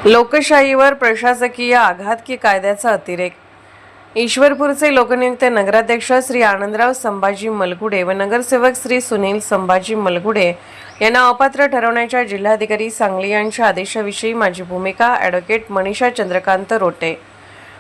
लोकशाहीवर प्रशासकीय आघात की कायद्याचा अतिरेक। ईश्वरपूरचे लोकनियुक्त नगराध्यक्ष श्री आनंदराव संभाजी मलगुडे व नगरसेवक श्री सुनील संभाजी मलगुडे यांना अपात्र ठरवण्याच्या जिल्हाधिकारी सांगली यांच्या आदेशाविषयी माझी भूमिका ॲडव्होकेट मनीषा चंद्रकांत रोटे।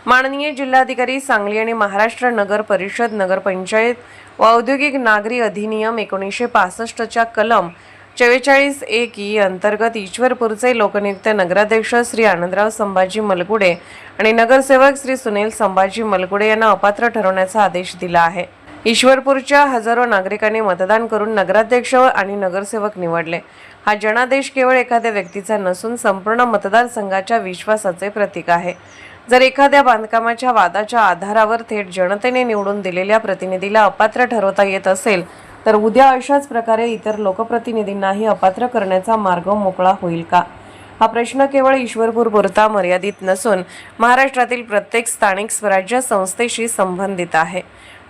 माननीय जिल्हाधिकारी सांगली आणि महाराष्ट्र नगर परिषद नगरपंचायत व औद्योगिक नागरी अधिनियम 1965 च्या कलम 44(1) अंतर्गत ईश्वरपूरचे लोकनियुक्त नगराध्यक्ष श्री आनंदराव संभाजी मलगुडे आणि नगरसेवक श्री सुनील संभाजी मलगुडे यांना अपात्र ठरवण्याचा आदेश दिला आहे। ईश्वरपूरच्या हजारो नागरिकांनी मतदान करून नगराध्यक्ष आणि नगरसेवक निवडले। हा जनादेश केवळ एखाद्या व्यक्तीचा नसून संपूर्ण मतदारसंघाच्या विश्वासाचे प्रतीक आहे। जर एखाद्या बांधकामाच्या वादाच्या आधारावर थेट जनतेने निवडून दिलेल्या प्रतिनिधीला अपात्र ठरवता येत असेल तर उद्या अशाच प्रकारे इतर लोकप्रतिनिधींनाही अपात्र करण्याचा मार्ग मोकळा होईल का? हा प्रश्न केवळ ईश्वरपूरपुरता मर्यादित नसून महाराष्ट्रातील प्रत्येक स्थानिक स्वराज्य संस्थेशी संबंधित आहे।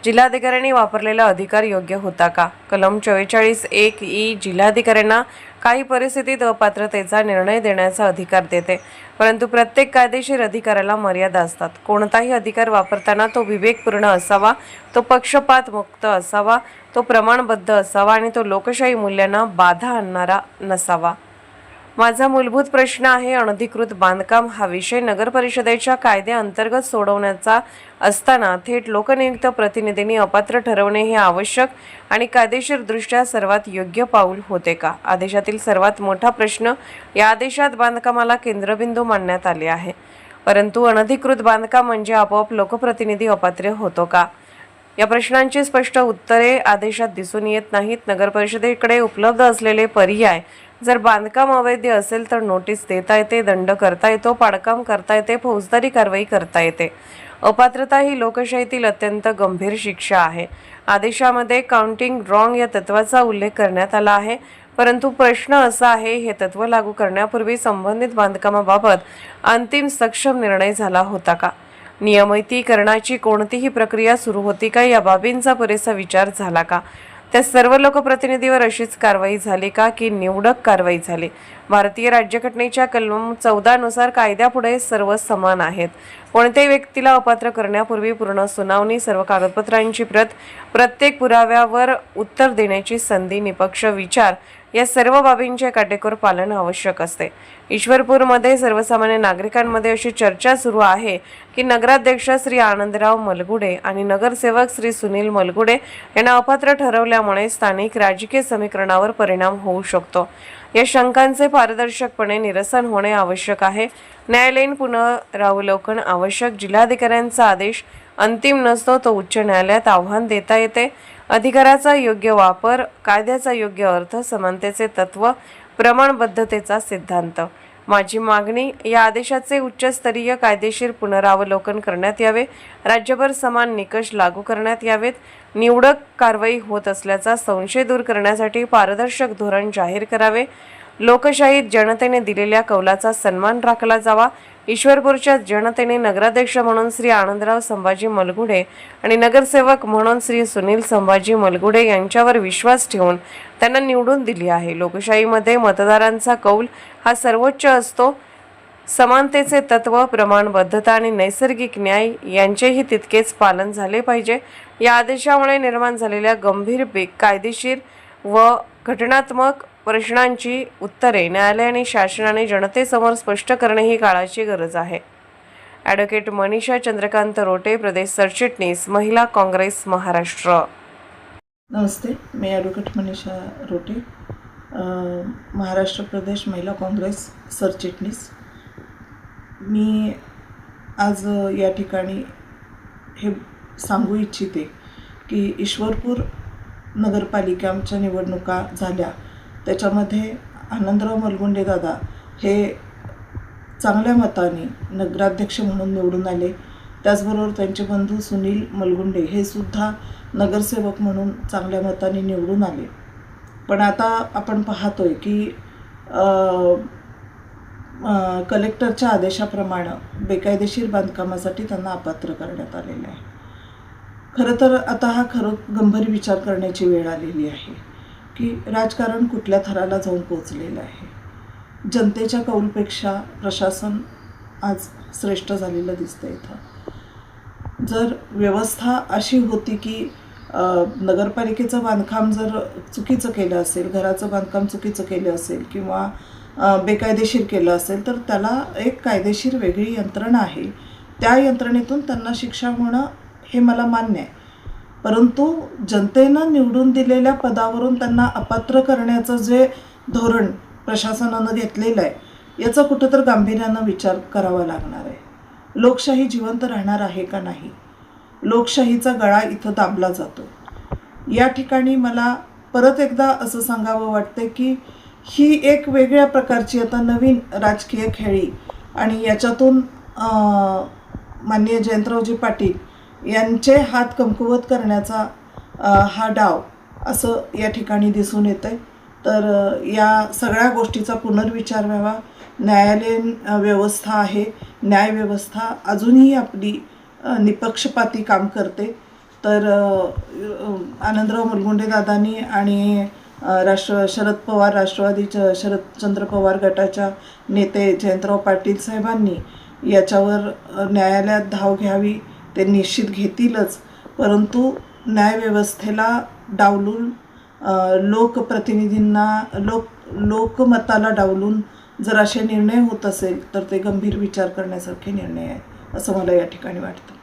जिल्हाधिकाऱ्यांनी वापरलेला अधिकार योग्य होता का? कलम 44(1) जिल्हाधिकाऱ्यांना काही परिस्थितीत अपात्रतेचा निर्णय देण्याचा अधिकार देते, परंतु प्रत्येक कायदेशीर अधिकाराला मर्यादा असतात। कोणताही अधिकार वापरताना तो विवेकपूर्ण असावा, तो पक्षपात मुक्त असावा, तो प्रमाणबद्ध असावा आणि तो लोकशाही मूल्यांना बाधा आणणारा नसावा। माझा मूलभूत प्रश्न आहे, अनधिकृत बांधकाम हा विषय नगर परिषदेच्या कायद्याअंतर्गत सोडवण्याचा असताना थेट लोकनियुक्त प्रतिनिधींनी अपात्र ठरवणे हे आवश्यक आणि कायदेशीरदृष्ट्या सर्वात योग्य पाऊल होते का? आदेशातील सर्वात मोठा प्रश्न, या आदेशात बांधकामाला केंद्रबिंदू मानण्यात आले आहे, परंतु अनधिकृत बांधकाम म्हणजे आपोआप लोकप्रतिनिधी अपात्र होतो का? या प्रश्नांची स्पष्ट उत्तरे आदेशात दिसून येत नाहीत। नगर परिषदेकडे उपलब्ध असलेले पर्याय, जर बांधकाम अवैध असेल तर नोटीस देता येते, दंड करता येतो, पाडकाम करता येते, फौजदारी कारवाई करता येते। अपात्रता ही लोकशाहीतील अत्यंत गंभीर शिक्षा आहे। आदेशामध्ये काउंटिंग रॉंग या तत्वाचा उल्लेख करण्यात आला आहे, परंतु प्रश्न असा आहे, हे तत्व लागू करण्यापूर्वी संबंधित बांधकामाबाबत अंतिम सक्षम निर्णय झाला होता का? नियमितीकरणाची कोणतीही प्रक्रिया सुरू होती का? या बाबींचा पुरेसा विचार झाला का? त्या सर्व लोकप्रतिनिधीवर अशीच कारवाई झाली का की निवडक कारवाई झाली? भारतीय राज्यघटनेच्या कलम 14 नुसार कायद्यापुढे सर्व समान आहेत। कोणत्याही व्यक्तीला अपात्र करण्यापूर्वी पूर्ण सुनावणी, सर्व कागदपत्रांची प्रत, प्रत्येक पुराव्यावर उत्तर देण्याची संधी, निपक्ष विचार या सर्व बाबींचे काटेकोर पालन आवश्यक असते। ईश्वरपूरमध्ये सर्वसामान्य नागरिकांमध्ये अशी चर्चा सुरू आहे की नगराध्यक्ष श्री आनंदराव मलगुडे आणि नगरसेवक श्री सुनील मलगुडे यांना अपात्र ठरवल्यामुळे स्थानिक राजकीय समीकरणावर परिणाम होऊ शकतो। या शंकांचे पारदर्शकपणे निरसन होणे आवश्यक आहे। न्यायालयीन पुनरावलोकन आवश्यक। जिल्हाधिकाऱ्यांचा आदेश अंतिम नसतो, तो उच्च न्यायालयात आव्हान देता येते। अधिकाराचा योग्य वापर, कायद्याचा योग्य अर्थ, समानतेचे तत्व, प्रमाणबद्धतेचा सिद्धांत। माझी मागणी, या आदेशाचे उच्चस्तरीय कायदेशीर पुनरावलोकन करण्यात यावे, राज्यभर समान निकष लागू करण्यात यावेत, निवडक कारवाई होत असल्याचा संशय दूर करण्यासाठी पारदर्शक धोरण जाहीर करावे, लोकशाहीत जनतेने दिलेल्या कौलाचा सन्मान राखला जावा। ईश्वरपूरच्या जनतेने नगराध्यक्ष म्हणून श्री आनंदराव संभाजी मलगुडे आणि नगरसेवक म्हणून श्री सुनील संभाजी मलगुडे यांच्यावर विश्वास ठेवून त्यांना निवडून दिली आहे। लोकशाहीमध्ये मतदारांचा कौल हा सर्वोच्च असतो। समानतेचे तत्व, प्रमाणबद्धता आणि नैसर्गिक न्याय यांचेही तितकेच पालन झाले पाहिजे। या आदेशामुळे निर्माण झालेल्या गंभीर कायदेशीर व घटनात्मक प्रश्नांची उत्तरे न्यायालय आणि शासनाने जनतेसमोर स्पष्ट करणे ही काळाची गरज आहे। ॲडव्होकेट मनीषा चंद्रकांत रोटे, प्रदेश सरचिटणीस, महिला काँग्रेस महाराष्ट्र। नमस्ते, मी ॲडव्होकेट मनीषा रोटे, महाराष्ट्र प्रदेश महिला काँग्रेस सरचिटणीस। मी आज या ठिकाणी हे सांगू इच्छिते की ईश्वरपूर नगरपालिकांच्या निवडणुका झाल्या, त्याच्यामध्ये आनंदराव मलगुडे दादा हे चांगल्या मताने नगराध्यक्ष म्हणून निवडून आले। त्याचबरोबर त्यांचे बंधू सुनील मलगुडे हे सुद्धा नगरसेवक म्हणून चांगल्या मताने निवडून आले। पण आता आपण पाहतोय की कलेक्टरच्या आदेशाप्रमाणे बेकायदेशीर बांधकामासाठी त्यांना अपात्र करण्यात आलेले आहे। खरं तर आता हा गंभीर विचार करण्याची वेळ आलेली आहे की राजकारण कुठल्या थराला जाऊन पोहोचलेलं आहे। जनतेच्या कौलपेक्षा प्रशासन आज श्रेष्ठ झालेलं दिसतं इथं. जर व्यवस्था अशी होती की नगरपालिकेचं बांधकाम जर चुकीचं केलं असेल, घराचं बांधकाम चुकीचं केलं असेल किंवा बेकायदेशीर केलं असेल, तर त्याला एक कायदेशीर वेगळी यंत्रणा आहे. त्या यंत्रणेतून त्यांना शिक्षा होणं हे मला मान्य आहे. परंतु जनतेनं निवडून दिलेल्या पदावरून त्यांना अपात्र करण्याचं जे धोरण प्रशासनानं घेतलेलं आहे, याचा कुठं तर गांभीर्यानं विचार करावा लागणार आहे. लोकशाही जिवंत राहणार आहे का नाही, लोकशाहीचा गळा इथं दाबला जातो. या ठिकाणी मला परत एकदा असं सांगावं वाटतं की ही एक वेगळ्या प्रकारची आता नवीन राजकीय खेळी आणि याच्यातून माननीय जयंतरावजी पाटील यांचे हात कमकुवत करण्याचा हा डाव असं या ठिकाणी दिसून येतं आहे. तर या सगळ्या गोष्टीचा पुनर्विचार व्हावा. न्यायालयीन व्यवस्था आहे, न्यायव्यवस्था अजूनही आपली निपक्षपाती काम करते. तर आनंदराव मुलगुंडे दादांनी आणि शरद पवार राष्ट्रवादीच्या शरदचंद्र पवार गटाच्या नेते जयंतराव पाटील साहेबांनी याच्यावर न्यायालयात धाव घ्यावी. ते निश्चित घेतीलच, परंतु न्यायव्यवस्थेला डावलून लोकप्रतिनिधींना लोकमताला डावलून जर असे निर्णय होत असेल तर ते गंभीर विचार करण्यासारखे निर्णय आहे असं मला या ठिकाणी वाटतं.